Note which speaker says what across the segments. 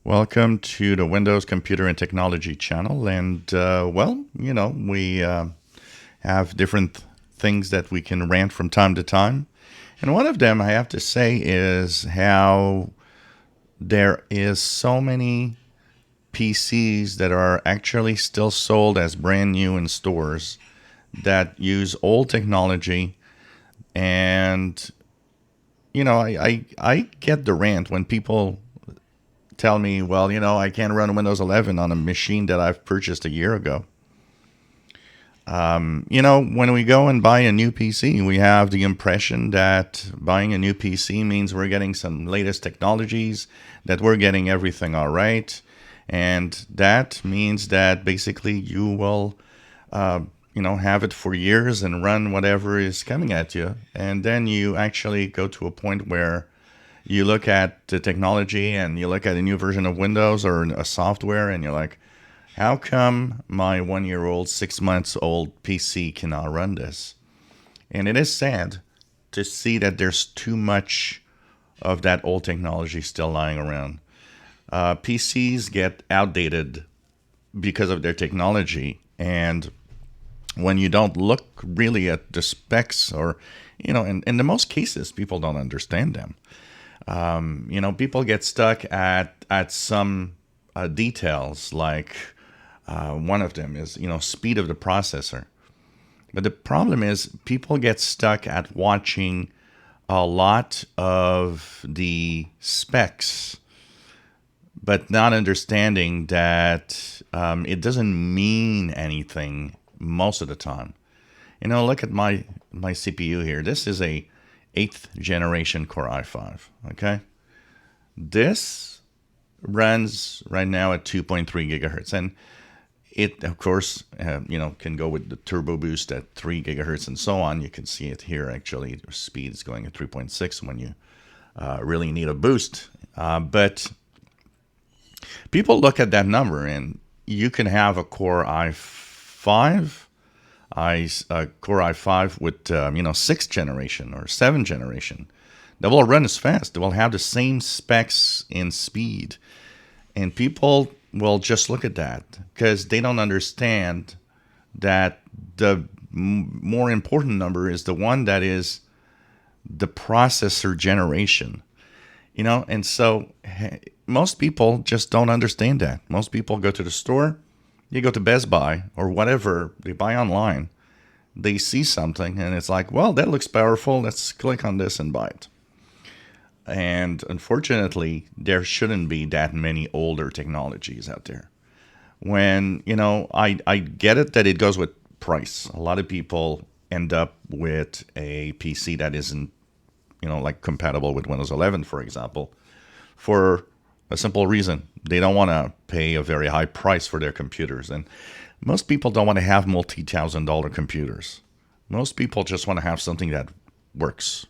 Speaker 1: Welcome to the Windows Computer and Technology channel. And, we have different things that we can rant from time to time. And one of them, I have to say, is how there is so many PCs that are actually still sold as brand new in stores that use old technology. And, I get the rant when people tell me, well, I can't run Windows 11 on a machine that I've purchased a year ago. When we go and buy a new PC, we have the impression that buying a new PC means we're getting some latest technologies, that we're getting everything all right. And that means that basically you will, have it for years and run whatever is coming at you. And then you actually go to a point where you look at the technology and you look at a new version of Windows or a software and you're like, how come my 1 year old, 6 months old PC cannot run this? And it is sad to see that there's too much of that old technology still lying around. PCs get outdated because of their technology. And when you don't look really at the specs or, in the most cases, people don't understand them. People get stuck at some details, like one of them is, speed of the processor. But the problem is people get stuck at watching a lot of the specs, but not understanding that it doesn't mean anything most of the time. Look at my CPU here. This is a 8th generation Core i5. Okay, this runs right now at 2.3 gigahertz, and it, of course, can go with the turbo boost at 3 gigahertz and so on. You can see it here. Actually, the speed is going at 3.6 when you really need a boost. But people look at that number, and you can have a Core i5. Core i5 with 6th generation or 7th generation that will run as fast. They will have the same specs in speed, and people will just look at that because they don't understand that the more important number is the one that is the processor generation. And so most people just don't understand that. Most people go to the store. You go to Best Buy or whatever, they buy online, they see something and it's like, well, that looks powerful. Let's click on this and buy it. And unfortunately, there shouldn't be that many older technologies out there. When, I get it that it goes with price. A lot of people end up with a PC that isn't, like compatible with Windows 11, for example, for a simple reason. They don't want to pay a very high price for their computers. And most people don't want to have multi-$1,000 computers. Most people just want to have something that works.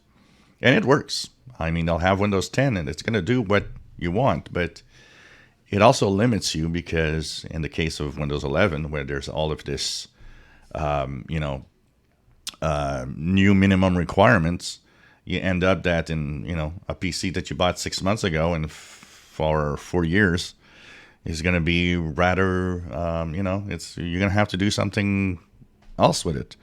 Speaker 1: And it works. I mean, they'll have Windows 10 and it's going to do what you want. But it also limits you because in the case of Windows 11, where there's all of this, new minimum requirements, you end up that in, a PC that you bought 6 months ago and for 4 years is going to be rather, you're going to have to do something else with it.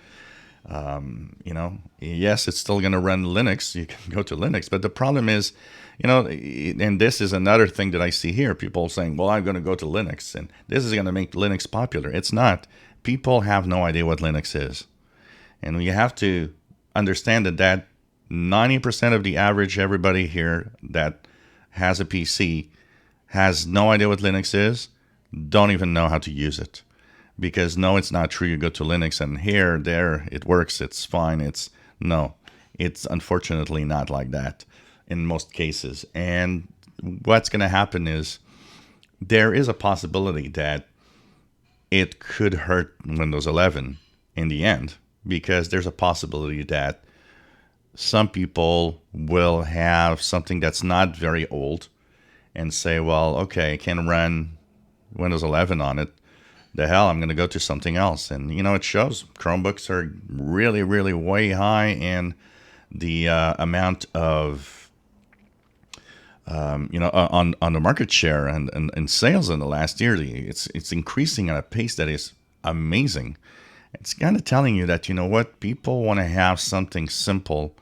Speaker 1: Yes, it's still going to run Linux. You can go to Linux, but the problem is, and this is another thing that I see here, people saying, well, I'm going to go to Linux and this is going to make Linux popular. It's not. People have no idea what Linux is. And you have to understand that 90% of the average everybody here that has a PC has no idea what Linux is, don't even know how to use it. Because no, it's not true. You go to Linux and here, there, it works, it's fine. It's unfortunately not like that in most cases. And what's going to happen is there is a possibility that it could hurt Windows 11 in the end, because there's a possibility that some people will have something that's not very old and say, well, okay, I can run Windows 11 on it. The hell, I'm going to go to something else. And, it shows Chromebooks are really, really way high in the amount of on the market share and sales in the last year. It's increasing at a pace that is amazing. It's kind of telling you that, you know what, people want to have something simple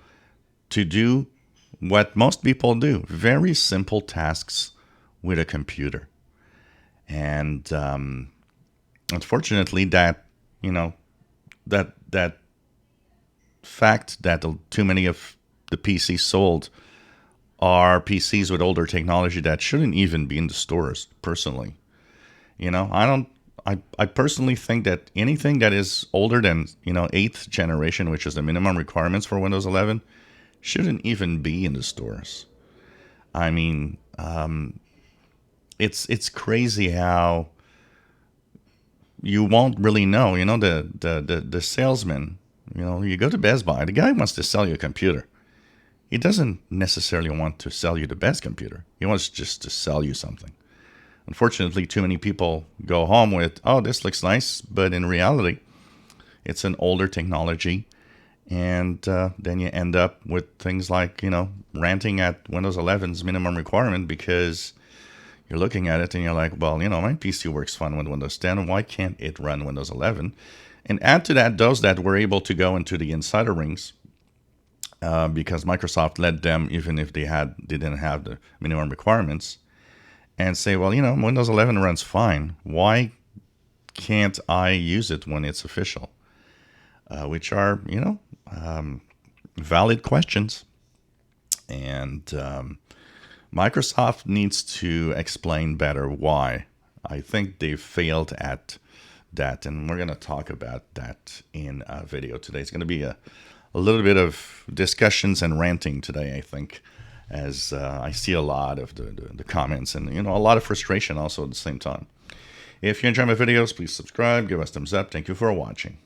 Speaker 1: to do what most people do, very simple tasks with a computer. And unfortunately, that you know that fact that too many of the PCs sold are PCs with older technology that shouldn't even be in the stores. Personally, I don't. I personally think that anything that is older than eighth generation, which is the minimum requirements for Windows 11, shouldn't even be in the stores. I mean, it's crazy how you won't really know. The salesman. You go to Best Buy. The guy wants to sell you a computer. He doesn't necessarily want to sell you the best computer. He wants just to sell you something. Unfortunately, too many people go home with, "Oh, this looks nice," but in reality, it's an older technology, and then you end up with things like ranting at Windows 11's minimum requirement because you're looking at it and you're like, "Well, my PC works fine with Windows 10. Why can't it run Windows 11?" And add to that those that were able to go into the insider rings because Microsoft let them, even if they didn't have the minimum requirements, and say, "Well, Windows 11 runs fine. Why can't I use it when it's official?" Which are, valid questions. And Microsoft needs to explain better why. I think they've failed at that, and we're going to talk about that in a video today. It's going to be a little bit of discussions and ranting today, I think, as I see a lot of the comments and a lot of frustration also at the same time. If you enjoy my videos, please subscribe, give us thumbs up. Thank you for watching.